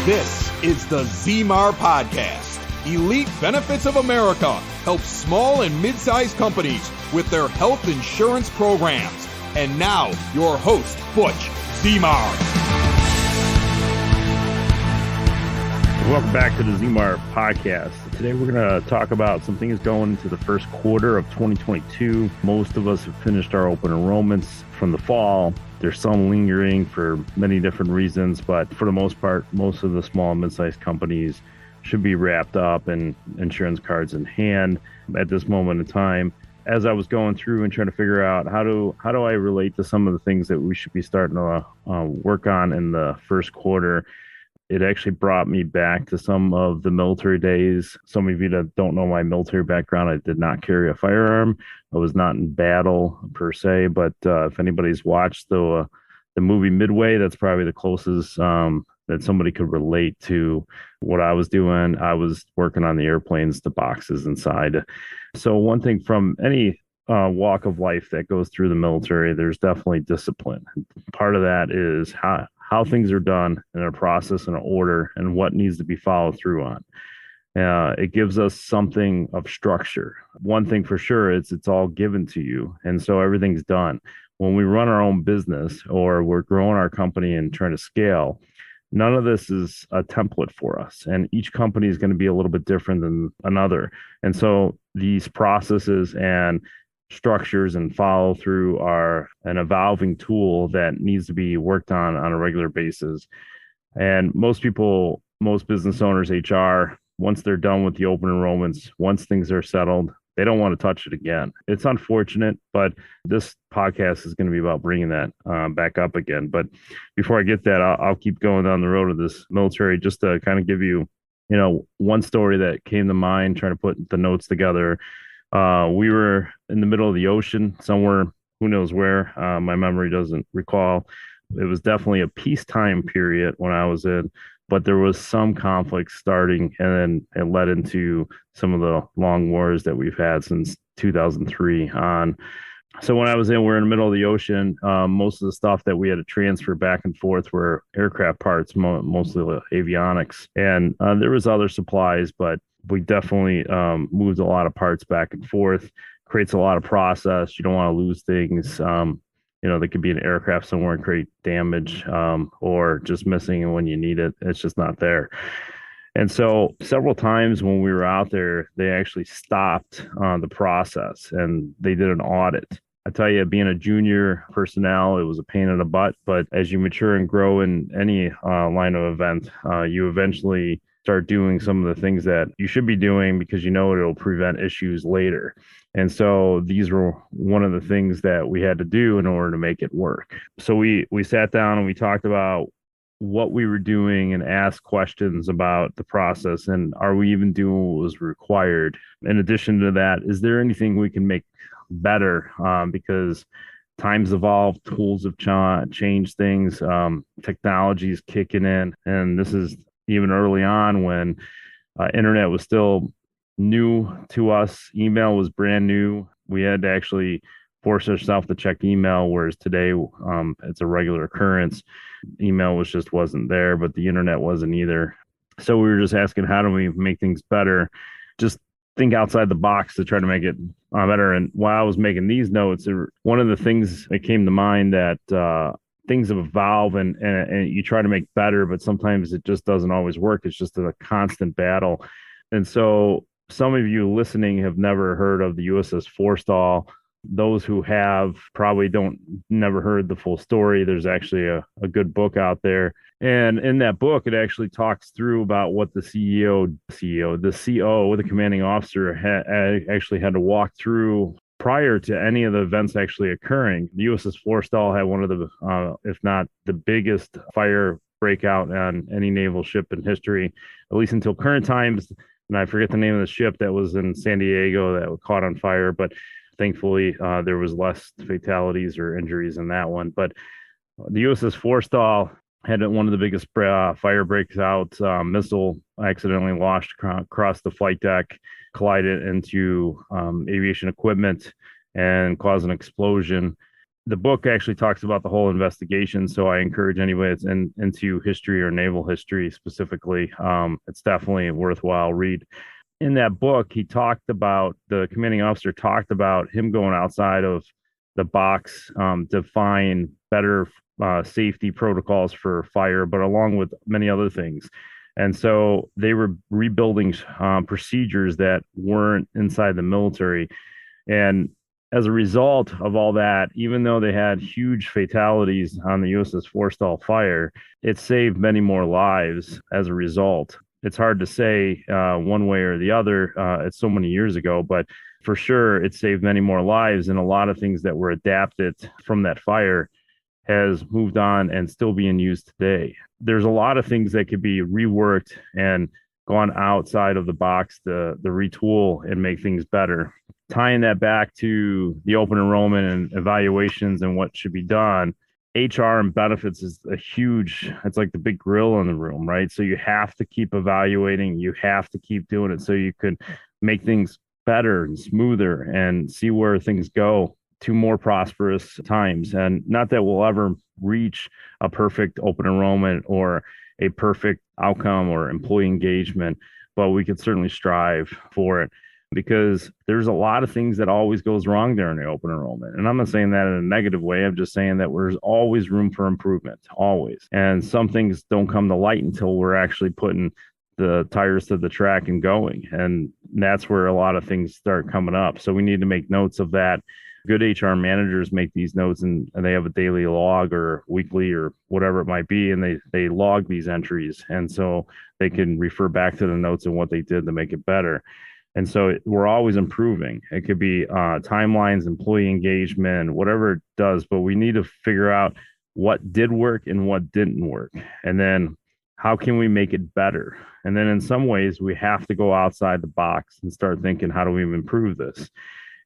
This is the ZMAR Podcast. Elite Benefits of America helps small and mid-sized companies with their health insurance programs. And now, your host, Butch ZMAR. Welcome back to the ZMAR Podcast. Today we're going to talk about some things going into the first quarter of 2022. Most of us have finished our open enrollments from the fall. There's some lingering for many different reasons, but for the most part, most of the small and mid-sized companies should be wrapped up and insurance cards in hand at this moment in time. As I was going through and trying to figure out how do I relate to some of the things that we should be starting to work on in the first quarter, it actually brought me back to some of the military days. Some of you that don't know my military background, I did not carry a firearm. I was not in battle per se, but if anybody's watched the movie Midway, that's probably the closest that somebody could relate to what I was doing. I was working on the airplanes, the boxes inside. So one thing from any walk of life that goes through the military, there's definitely discipline. Part of that is how things are done in a process and an order and what needs to be followed through on. It gives us something of structure. One thing for sure, it's all given to you. And so everything's done. When we run our own business or we're growing our company and trying to scale, none of this is a template for us. And each company is going to be a little bit different than another. And so these processes and structures and follow through are an evolving tool that needs to be worked on a regular basis. And most business owners, HR, once they're done with the open enrollments, once things are settled, they don't want to touch it again. It's unfortunate, but this podcast is going to be about bringing that back up again. But before I get that, I'll keep going down the road of this military just to kind of give you, one story that came to mind trying to put the notes together. We were in the middle of the ocean somewhere, who knows where, my memory doesn't recall. It was definitely a peacetime period when I was in, but there was some conflict starting and then it led into some of the long wars that we've had since 2003 on. So when I was we're in the middle of the ocean. Most of the stuff that we had to transfer back and forth were aircraft parts, mostly avionics. And there was other supplies, but we definitely moved a lot of parts back and forth. Creates a lot of process. You don't want to lose things. There could be an aircraft somewhere and create damage or just missing when you need it. It's just not there. And so several times when we were out there, they actually stopped the process and they did an audit. I tell you, being a junior personnel, it was a pain in the butt. But as you mature and grow in any line of event, you eventually start doing some of the things that you should be doing because it'll prevent issues later. And so these were one of the things that we had to do in order to make it work. So we sat down and we talked about what we were doing and asked questions about the process and are we even doing what was required? In addition to that, is there anything we can make better? Because times evolve, tools have changed things, technology is kicking in, and this is even early on when internet was still new to us. Email was brand new. We had to actually force ourselves to check email, whereas today it's a regular occurrence. Email wasn't there, but the internet wasn't either. So we were just asking, how do we make things better? Just think outside the box to try to make it better. And while I was making these notes, one of the things that came to mind that things have evolved and you try to make better, but sometimes it just doesn't always work. It's just a constant battle. And so some of you listening have never heard of the USS Forstall. Those who have probably never heard the full story. There's actually a good book out there. And in that book, it actually talks through about what the the CO, the commanding officer actually had to walk through prior to any of the events actually occurring. The USS Forstall had one of the, if not the biggest fire breakout on any naval ship in history, at least until current times. And I forget the name of the ship that was in San Diego that caught on fire, but thankfully there was less fatalities or injuries in that one. But the USS Forstall had one of the biggest fire breaks out. Missile accidentally launched across the flight deck, collided into aviation equipment and caused an explosion. The book actually talks about the whole investigation. So I encourage anybody that's into history or naval history specifically. It's definitely a worthwhile read. In that book, the commanding officer talked about him going outside of the box to find better safety protocols for fire, but along with many other things. And so they were rebuilding procedures that weren't inside the military. And as a result of all that, even though they had huge fatalities on the USS Forstall fire, it saved many more lives as a result. It's hard to say one way or the other. It's so many years ago, but for sure, it saved many more lives. And a lot of things that were adapted from that fire has moved on and still being used today. There's a lot of things that could be reworked and gone outside of the box to retool and make things better. Tying that back to the open enrollment and evaluations and what should be done, HR and benefits is it's like the big grill in the room, right? So you have to keep evaluating, you have to keep doing it so you can make things better and smoother and see where things go to more prosperous times. And not that we'll ever reach a perfect open enrollment or a perfect outcome or employee engagement, but we could certainly strive for it, because there's a lot of things that always goes wrong during the open enrollment. And I'm not saying that in a negative way. I'm just saying that there's always room for improvement, always. And some things don't come to light until we're actually putting the tires to the track and going. And that's where a lot of things start coming up. So we need to make notes of that. Good HR managers make these notes, and they have a daily log or weekly or whatever it might be, and they log these entries. And so they can refer back to the notes and what they did to make it better. And so we're always improving. It could be timelines, employee engagement, whatever it does, but we need to figure out what did work and what didn't work. And then how can we make it better? And then in some ways, we have to go outside the box and start thinking, how do we improve this?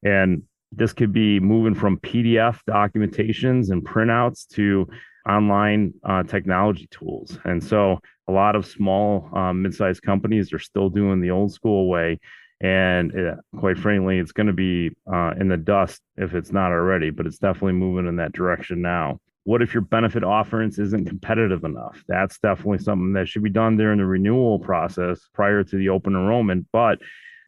And this could be moving from PDF documentations and printouts to online technology tools. And so a lot of small, mid-sized companies are still doing the old school way. And quite frankly, it's going to be in the dust if it's not already, but it's definitely moving in that direction now. What if your benefit offerings isn't competitive enough? That's definitely something that should be done during the renewal process prior to the open enrollment. But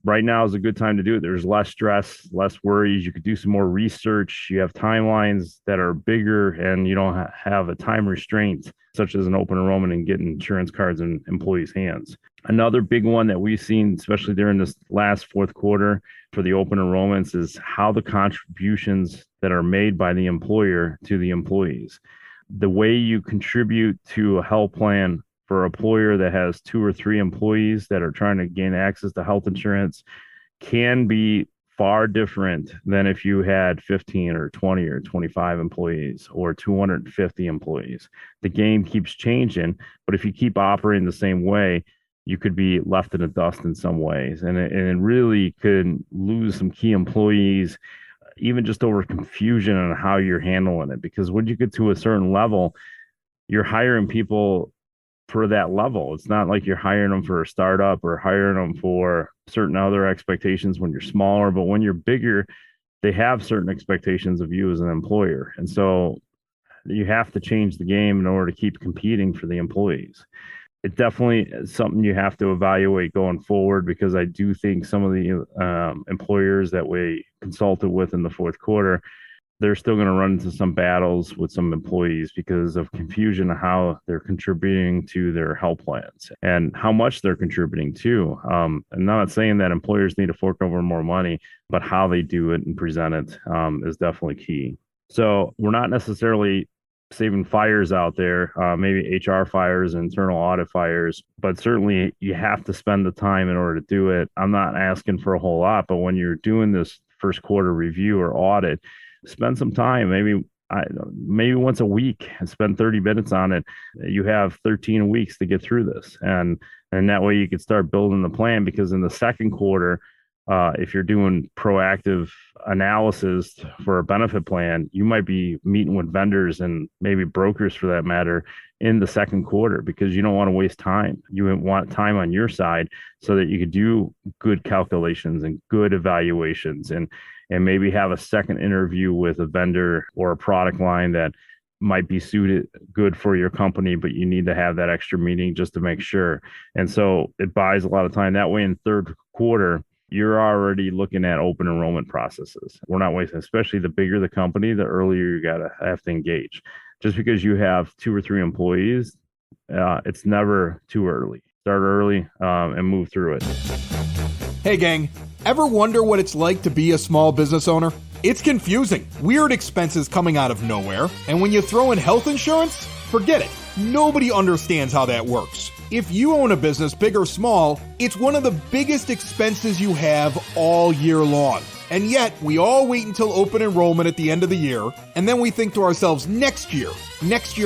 right now is a good time to do it. There's less stress, less worries. You could do some more research. You have timelines that are bigger, and you don't have a time restraint, such as an open enrollment and getting insurance cards in employees' hands. Another big one that we've seen, especially during this last fourth quarter for the open enrollments, is how the contributions that are made by the employer to the employees. The way you contribute to a health plan for an employer that has 2 or 3 employees that are trying to gain access to health insurance can be far different than if you had 15 or 20 or 25 employees or 250 employees. The game keeps changing, but if you keep operating the same way, you could be left in the dust in some ways, and it really could lose some key employees, even just over confusion on how you're handling it. Because when you get to a certain level, you're hiring people for that level. It's not like you're hiring them for a startup or hiring them for certain other expectations when you're smaller, but when you're bigger, they have certain expectations of you as an employer. And so you have to change the game in order to keep competing for the employees. It definitely is something you have to evaluate going forward, because I do think some of the employers that we consulted with in the fourth quarter, they're still going to run into some battles with some employees because of confusion of how they're contributing to their health plans and how much they're contributing to. I'm not saying that employers need to fork over more money, but how they do it and present it is definitely key. So we're not necessarily saving fires out there, maybe HR fires, internal audit fires, but certainly you have to spend the time in order to do it. I'm not asking for a whole lot, but when you're doing this first quarter review or audit, spend some time, maybe once a week, and spend 30 minutes on it. You have 13 weeks to get through this. And that way you can start building the plan, because in the second quarter, if you're doing proactive analysis for a benefit plan, you might be meeting with vendors and maybe brokers for that matter in the second quarter, because you don't want to waste time. You want time on your side so that you could do good calculations and good evaluations and and maybe have a second interview with a vendor or a product line that might be suited good for your company, but you need to have that extra meeting just to make sure. And so it buys a lot of time. That way in third quarter, you're already looking at open enrollment processes. We're not wasting, especially the bigger the company, the earlier you have to engage. Just because you have 2 or 3 employees, it's never too early. Start early and move through it. Hey gang, ever wonder what it's like to be a small business owner? It's confusing. Weird expenses coming out of nowhere. And when you throw in health insurance, forget it. Nobody understands how that works. If you own a business, big or small, it's one of the biggest expenses you have all year long. And yet, we all wait until open enrollment at the end of the year, and then we think to ourselves, next year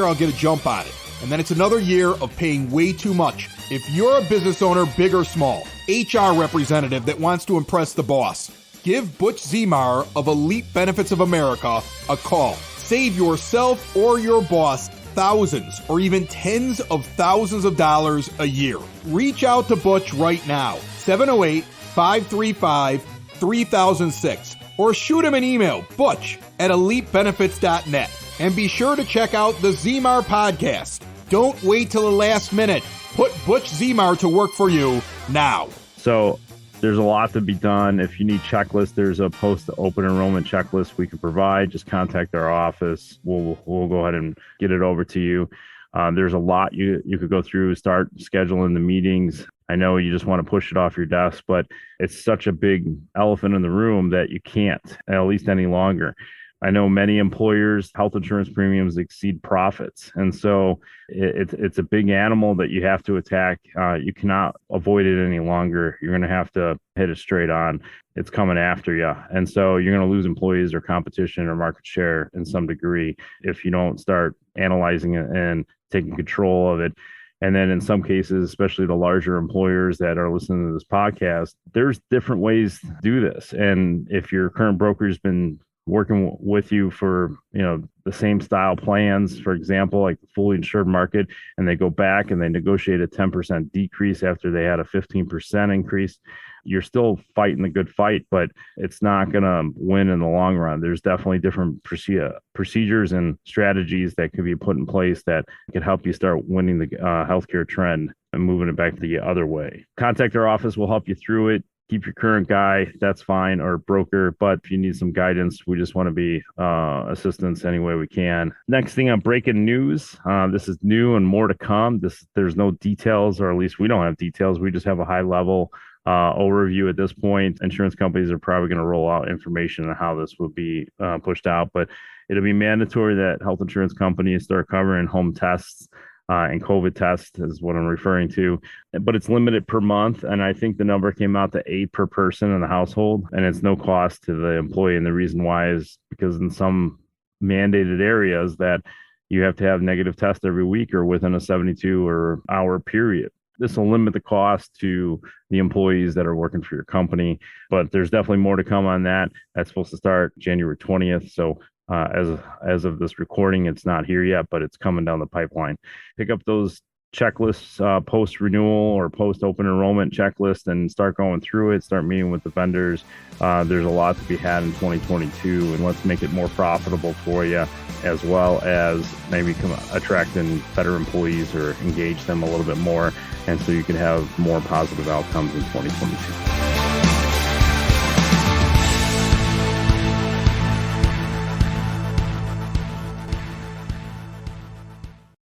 I'll get a jump on it. And then it's another year of paying way too much. If you're a business owner, big or small, HR representative that wants to impress the boss, give Butch Zemar of Elite Benefits of America a call. Save yourself or your boss thousands or even tens of thousands of dollars a year. Reach out to Butch right now, 708-535-3006, or shoot him an email, butch@elitebenefits.net. And be sure to check out the Zemar podcast. Don't wait till the last minute. Put Butch Zemar to work for you now. So there's a lot to be done. If you need checklists, there's a post-open enrollment checklist we can provide. Just contact our office. We'll go ahead and get it over to you. There's a lot you could go through, start scheduling the meetings. I know you just want to push it off your desk, but it's such a big elephant in the room that you can't, at least any longer. I know many employers, health insurance premiums exceed profits. And so it's a big animal that you have to attack. You cannot avoid it any longer. You're going to have to hit it straight on. It's coming after you. And so you're going to lose employees or competition or market share in some degree if you don't start analyzing it and taking control of it. And then in some cases, especially the larger employers that are listening to this podcast, there's different ways to do this. And if your current broker has been working with you for, the same style plans, for example, like the fully insured market, and they go back and they negotiate a 10% decrease after they had a 15% increase, you're still fighting the good fight, but it's not going to win in the long run. There's definitely different procedures and strategies that can be put in place that can help you start winning the healthcare trend and moving it back the other way. Contact our office. We'll help you through it. Keep your current guy, that's fine, or broker. But if you need some guidance, we just want to be assistance any way we can. Next thing on breaking news, this is new and more to come. There's no details, or at least we don't have details. We just have a high level overview at this point. Insurance companies are probably going to roll out information on how this will be pushed out, but it'll be mandatory that health insurance companies start covering home tests. And COVID tests is what I'm referring to, but it's limited per month. And I think the number came out to 8 per person in the household, and it's no cost to the employee. And the reason why is because in some mandated areas that you have to have negative tests every week or within a 72-hour period. This will limit the cost to the employees that are working for your company, but there's definitely more to come on that. That's supposed to start January 20th. So as of this recording, it's not here yet, but it's coming down the pipeline. Pick up those checklists, post renewal or post open enrollment checklist, and start going through it. Start meeting with the vendors. There's a lot to be had in 2022, and let's make it more profitable for you, as well as maybe attracting better employees or engage them a little bit more, and so you can have more positive outcomes in 2022.